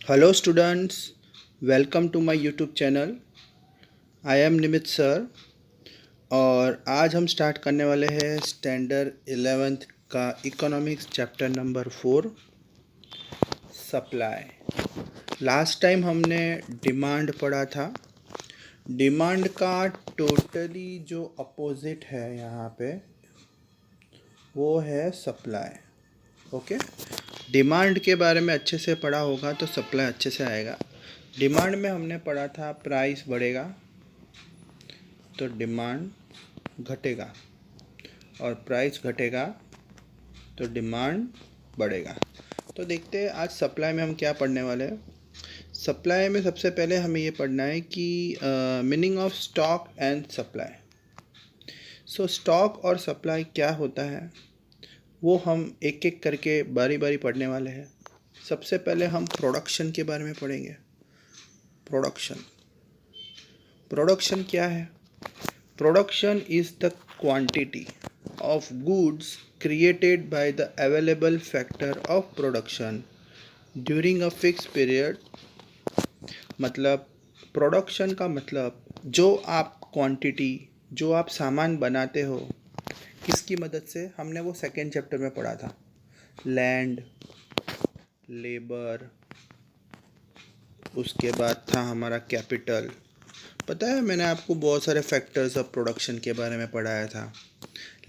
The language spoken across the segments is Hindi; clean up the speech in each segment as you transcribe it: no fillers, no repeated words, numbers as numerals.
Hello students, welcome to my YouTube channel. I am Nimit sir और आज हम स्टार्ट करने वाले हैं स्टैंडर्ड 11th का economics chapter number 4 supply. Last time हमने डिमांड पढ़ा था। डिमांड का टोटली जो अपोजिट है यहाँ पे वो है सप्लाई। ओके, डिमांड के बारे में अच्छे से पढ़ा होगा तो सप्लाई अच्छे से आएगा। डिमांड में हमने पढ़ा था प्राइस बढ़ेगा तो डिमांड घटेगा और प्राइस घटेगा तो डिमांड बढ़ेगा। तो देखते हैं आज सप्लाई में हम क्या पढ़ने वाले हैं। सप्लाई में सबसे पहले हमें ये पढ़ना है कि meaning of stock and supply. So stock और सप्लाई क्या होता है वो हम एक एक करके बारी बारी पढ़ने वाले हैं। सबसे पहले हम प्रोडक्शन के बारे में पढ़ेंगे। प्रोडक्शन क्या है? Production is the quantity of goods created by the available factor of production during a fix period. मतलब प्रोडक्शन का मतलब जो आप क्वांटिटी, जो आप सामान बनाते हो किसकी मदद से, हमने वो सेकेंड चैप्टर में पढ़ा था। लैंड, लेबर, उसके बाद था हमारा कैपिटल। पता है मैंने आपको बहुत सारे फैक्टर्स ऑफ प्रोडक्शन के बारे में पढ़ाया था।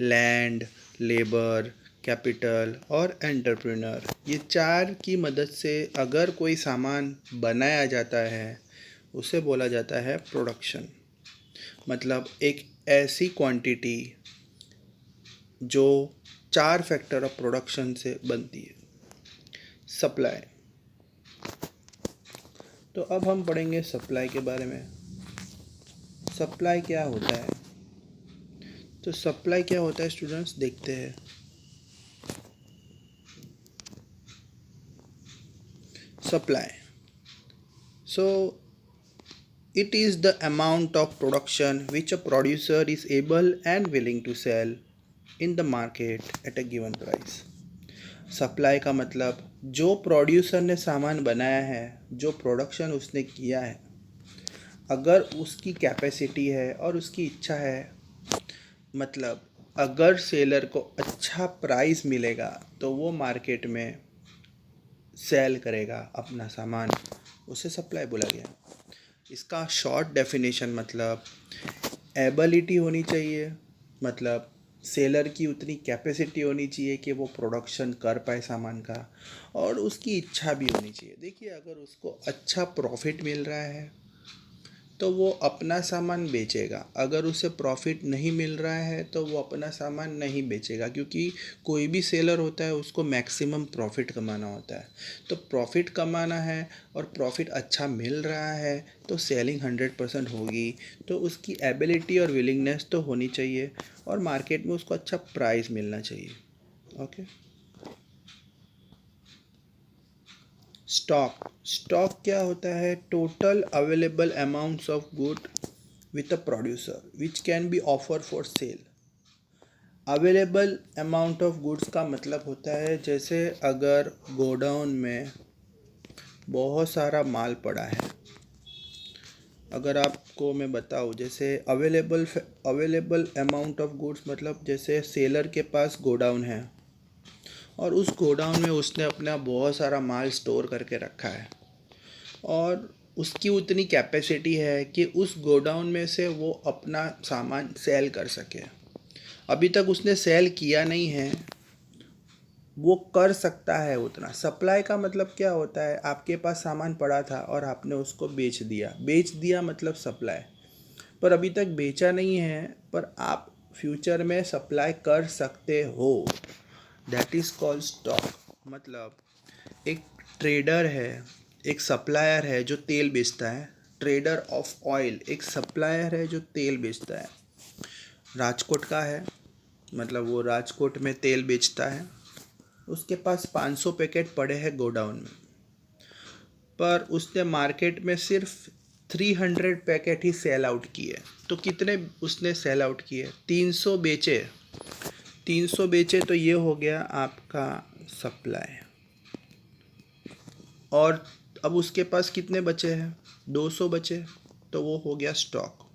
लैंड, लेबर, कैपिटल और एंटरप्रेन्योर, ये चार की मदद से अगर कोई सामान बनाया जाता है उसे बोला जाता है प्रोडक्शन। मतलब एक ऐसी क्वांटिटी जो चार फैक्टर ऑफ प्रोडक्शन से बनती है। सप्लाई। तो अब हम पढ़ेंगे सप्लाई के बारे में। सप्लाई क्या होता है? तो सप्लाई क्या होता है स्टूडेंट्स, देखते हैं। Supply, so it is the amount of production which a producer is able and willing to sell in the market at a given price। Supply का मतलब जो प्रोड्यूसर ने सामान बनाया है, जो प्रोडक्शन उसने किया है, अगर उसकी कैपेसिटी है और उसकी इच्छा है, मतलब अगर सेलर को अच्छा प्राइस मिलेगा तो वो मार्केट में सेल करेगा अपना सामान, उसे सप्लाई बोला गया। इसका शॉर्ट डेफिनेशन मतलब एबिलिटी होनी चाहिए, मतलब सेलर की उतनी कैपेसिटी होनी चाहिए कि वो प्रोडक्शन कर पाए सामान का, और उसकी इच्छा भी होनी चाहिए। देखिए, अगर उसको अच्छा प्रॉफिट मिल रहा है तो वो अपना सामान बेचेगा, अगर उसे प्रॉफिट नहीं मिल रहा है तो वो अपना सामान नहीं बेचेगा, क्योंकि कोई भी सेलर होता है उसको मैक्सिमम प्रॉफिट कमाना होता है। तो प्रॉफिट कमाना है और प्रॉफिट अच्छा मिल रहा है तो सेलिंग 100% होगी। तो उसकी एबिलिटी और विलिंगनेस तो होनी चाहिए और मार्केट में उसको अच्छा प्राइस मिलना चाहिए। ओके। स्टॉक क्या होता है? Total available amounts of good with a producer which can be offer for sale. Available amount of goods का मतलब होता है जैसे अगर गोडाउन में बहुत सारा माल पड़ा है। अगर आपको मैं बताऊं, जैसे अवेलेबल अमाउंट ऑफ गुड्स मतलब जैसे सेलर के पास गोडाउन है और उस गोडाउन में उसने अपना बहुत सारा माल स्टोर करके रखा है और उसकी उतनी कैपेसिटी है कि उस गोडाउन में से वो अपना सामान सेल कर सके। अभी तक उसने सेल किया नहीं है, वो कर सकता है उतना। सप्लाई का मतलब क्या होता है? आपके पास सामान पड़ा था और आपने उसको बेच दिया मतलब सप्लाई। पर अभी तक बेचा नहीं है, पर आप फ्यूचर में सप्लाई कर सकते हो, दैट इज़ कॉल्ड स्टॉक। मतलब एक ट्रेडर है, एक सप्लायर है जो तेल बेचता है। ट्रेडर ऑफ ऑयल एक सप्लायर है जो तेल बेचता है। राजकोट का है, मतलब वो राजकोट में तेल बेचता है। उसके पास 500 पैकेट पड़े हैं गोडाउन में, पर उसने मार्केट में सिर्फ 300 पैकेट ही सेल आउट किए। तो कितने उसने सेल आउट किए? 300 बेचे। 300 बेचे तो ये हो गया आपका सप्लाई। और अब उसके पास कितने बचे हैं, 200 बचे, तो वो हो गया स्टॉक।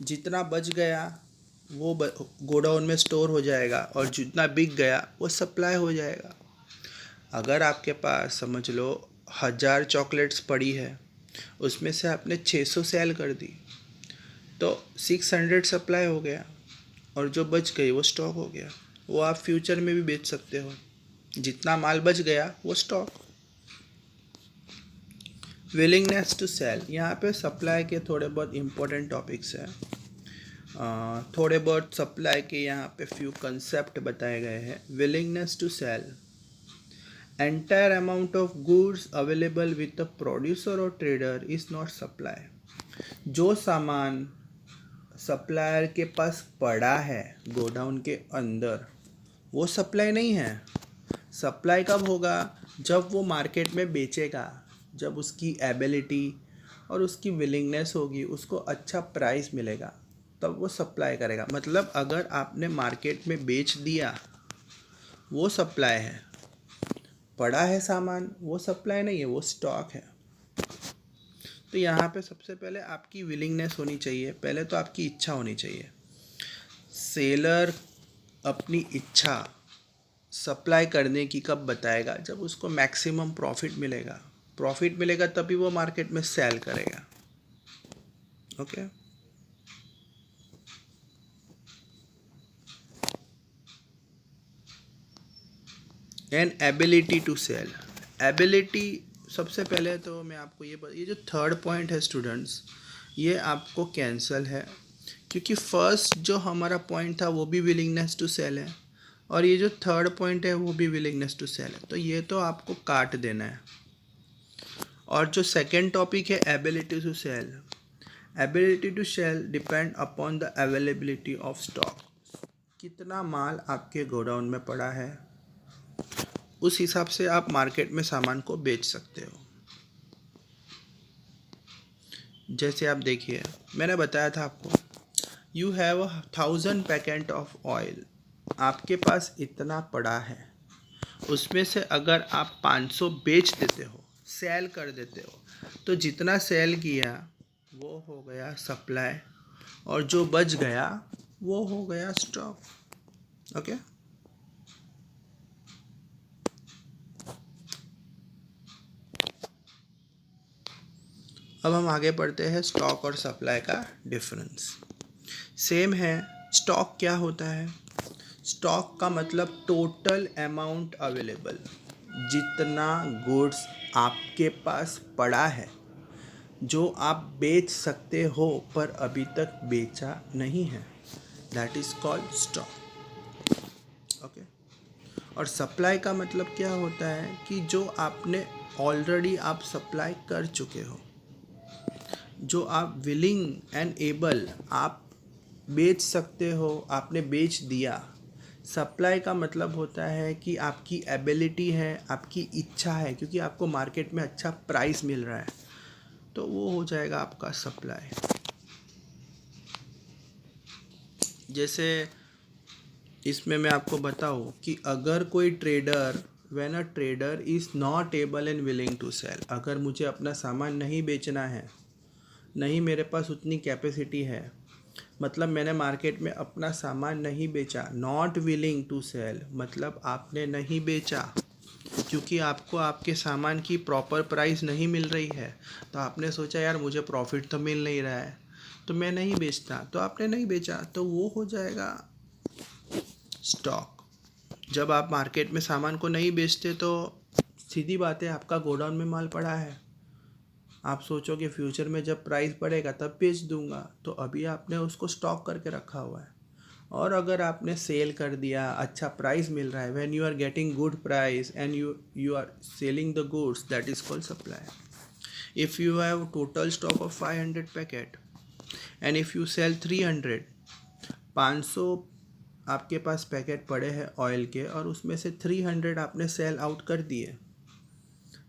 जितना बच गया वो गोडाउन में स्टोर हो जाएगा और जितना बिक गया वो सप्लाई हो जाएगा। अगर आपके पास समझ लो 1000 चॉकलेट्स पड़ी है, उसमें से आपने 600 सेल कर दी, तो 600 सप्लाई हो गया और जो बच गई वो स्टॉक हो गया। वो आप फ्यूचर में भी बेच सकते हो, जितना माल बच गया वो स्टॉक। विलिंगनेस टू सेल, यहाँ पे सप्लाई के थोड़े बहुत इम्पोर्टेंट टॉपिक्स हैं। थोड़े बहुत सप्लाई के यहाँ पे फ्यू कंसेप्ट बताए गए हैं। Willingness to sell, entire amount of goods available with the producer or trader is not supply. जो सामान सप्लायर के पास पड़ा है गोडाउन के अंदर, वो सप्लाई नहीं है। सप्लाई कब होगा, जब वो मार्केट में बेचेगा, जब उसकी एबिलिटी और उसकी विलिंगनेस होगी, उसको अच्छा प्राइस मिलेगा, तब वो सप्लाई करेगा। मतलब अगर आपने मार्केट में बेच दिया वो सप्लाई है, पड़ा है सामान वो सप्लाई नहीं है, वो स्टॉक है। तो यहाँ पे सबसे पहले आपकी विलिंगनेस होनी चाहिए, पहले तो आपकी इच्छा होनी चाहिए। सेलर अपनी इच्छा सप्लाई करने की कब बताएगा, जब उसको मैक्सिमम प्रॉफिट मिलेगा। प्रॉफिट मिलेगा तभी वो मार्केट में सेल करेगा। Okay. And ability to sell, ability सबसे पहले तो मैं आपको ये जो थर्ड पॉइंट है स्टूडेंट्स, ये आपको कैंसल है, क्योंकि फर्स्ट जो हमारा पॉइंट था वो भी विलिंगनेस टू सेल है और ये जो थर्ड पॉइंट है वो भी विलिंगनेस टू सेल है, तो ये तो आपको काट देना है। और जो सेकेंड टॉपिक है ability to sell, ability to sell depend upon the availability of stock. कितना माल आपके गोडाउन में पड़ा है, उस हिसाब से आप मार्केट में सामान को बेच सकते हो। जैसे आप देखिए, मैंने बताया था आपको, you have 1000 packet of oil, आपके पास इतना पड़ा है, उसमें से अगर आप 500 बेच देते हो, सेल कर देते हो, तो जितना सेल किया वो हो गया सप्लाई और जो बच गया वो हो गया स्टॉक। ओके। अब हम आगे बढ़ते हैं, स्टॉक और सप्लाई का डिफरेंस। सेम है। स्टॉक क्या होता है, स्टॉक का मतलब टोटल अमाउंट अवेलेबल, जितना गुड्स आपके पास पड़ा है जो आप बेच सकते हो पर अभी तक बेचा नहीं है, that is called stock. Okay. और सप्लाई का मतलब क्या होता है कि जो आपने ऑलरेडी आप सप्लाई कर चुके हो, जो आप विलिंग एंड एबल आप बेच सकते हो, आपने बेच दिया। सप्लाई का मतलब होता है कि आपकी एबिलिटी है, आपकी इच्छा है, क्योंकि आपको मार्केट में अच्छा प्राइस मिल रहा है, तो वो हो जाएगा आपका सप्लाई। जैसे इसमें मैं आपको बताऊं कि अगर कोई trader, when a trader is not able and willing to sell, अगर मुझे अपना सामान नहीं बेचना है, नहीं मेरे पास उतनी कैपेसिटी है, मतलब मैंने मार्केट में अपना सामान नहीं बेचा, नॉट विलिंग टू सेल मतलब आपने नहीं बेचा क्योंकि आपको आपके सामान की प्रॉपर प्राइस नहीं मिल रही है, तो आपने सोचा यार मुझे प्रॉफिट तो मिल नहीं रहा है तो मैं नहीं बेचता, तो आपने नहीं बेचा, तो वो हो जाएगा स्टॉक। जब आप मार्केट में सामान को नहीं बेचते तो सीधी बात है, आपका गोडाउन में माल पड़ा है, आप सोचोगे फ्यूचर में जब प्राइस बढ़ेगा तब बेच दूंगा, तो अभी आपने उसको स्टॉक करके रखा हुआ है। और अगर आपने सेल कर दिया, अच्छा प्राइस मिल रहा है, when you are getting good price and you are selling the goods, that is called supply. If you have total stock of 500 packet and if you sell 300, 500 आपके पास पैकेट पड़े हैं ऑयल के और उसमें से 300 आपने सेल आउट कर दिए,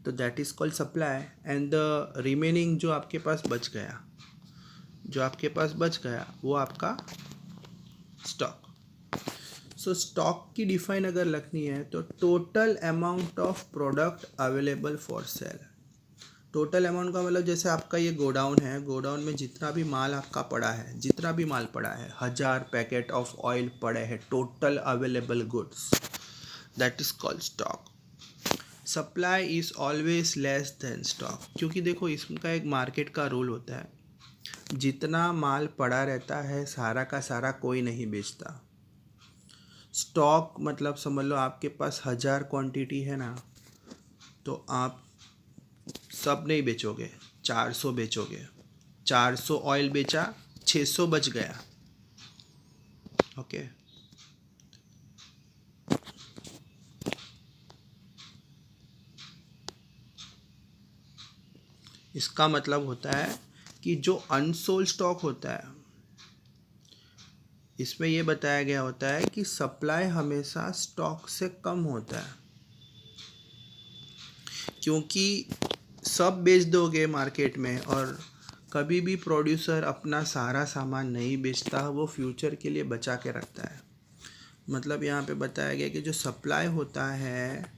तो that is called supply. And the remaining जो आपके पास बच गया, वो आपका स्टॉक। सो स्टॉक की डिफाइन अगर रखनी है तो total amount of product available for sale. Total amount का मतलब जैसे आपका ये गोडाउन है, गोडाउन में जितना भी माल आपका पड़ा है, जितना भी माल पड़ा है, 1000 पैकेट ऑफ ऑयल पड़े हैं, total available goods, that is called stock. Supply is always less than stock, क्योंकि देखो इसका एक मार्केट का रूल होता है, जितना माल पड़ा रहता है सारा का सारा कोई नहीं बेचता। स्टॉक मतलब समझ लो आपके पास 1000 क्वांटिटी है ना, तो आप सब नहीं बेचोगे, 400 बेचोगे। 400 ऑयल बेचा, 600 बच गया। ओके, इसका मतलब होता है कि जो अनसोल्ड स्टॉक होता है, इसमें यह बताया गया होता है कि सप्लाई हमेशा स्टॉक से कम होता है, क्योंकि सब बेच दोगे मार्केट में और कभी भी प्रोड्यूसर अपना सारा सामान नहीं बेचता, वो फ्यूचर के लिए बचा के रखता है। मतलब यहाँ पे बताया गया कि जो सप्लाई होता है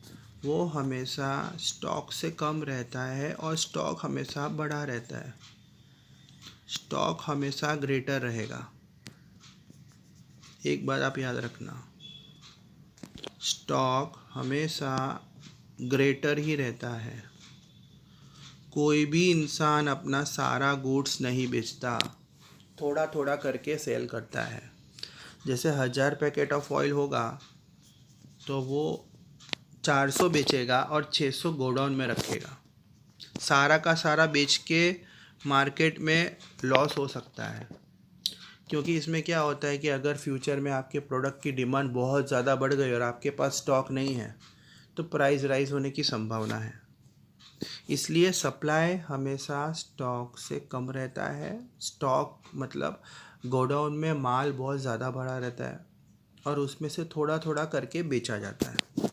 वो हमेशा स्टॉक से कम रहता है और स्टॉक हमेशा बढ़ा रहता है। स्टॉक हमेशा ग्रेटर रहेगा। एक बात आप याद रखना, स्टॉक हमेशा ग्रेटर ही रहता है। कोई भी इंसान अपना सारा गुड्स नहीं बेचता, थोड़ा थोड़ा करके सेल करता है। जैसे 1000 पैकेट ऑफ ऑयल होगा तो वो 400 बेचेगा और 600 गोडाउन में रखेगा। सारा का सारा बेच के मार्केट में लॉस हो सकता है, क्योंकि इसमें क्या होता है कि अगर फ्यूचर में आपके प्रोडक्ट की डिमांड बहुत ज़्यादा बढ़ गई और आपके पास स्टॉक नहीं है तो प्राइस राइज होने की संभावना है। इसलिए सप्लाई हमेशा स्टॉक से कम रहता है। स्टॉक मतलब गोडाउन में माल बहुत ज़्यादा भरा रहता है और उसमें से थोड़ा थोड़ा करके बेचा जाता है।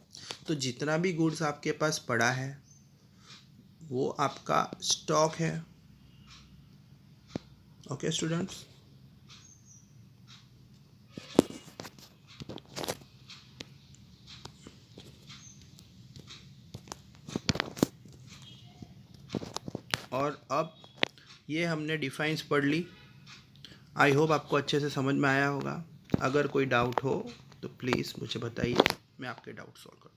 तो जितना भी गुड्स आपके पास पड़ा है वो आपका स्टॉक है। ओके स्टूडेंट्स, और अब ये हमने डिफाइंस पढ़ ली। आई होप आपको अच्छे से समझ में आया होगा। अगर कोई डाउट हो तो प्लीज़ मुझे बताइए, मैं आपके डाउट सॉल्व करूँगा।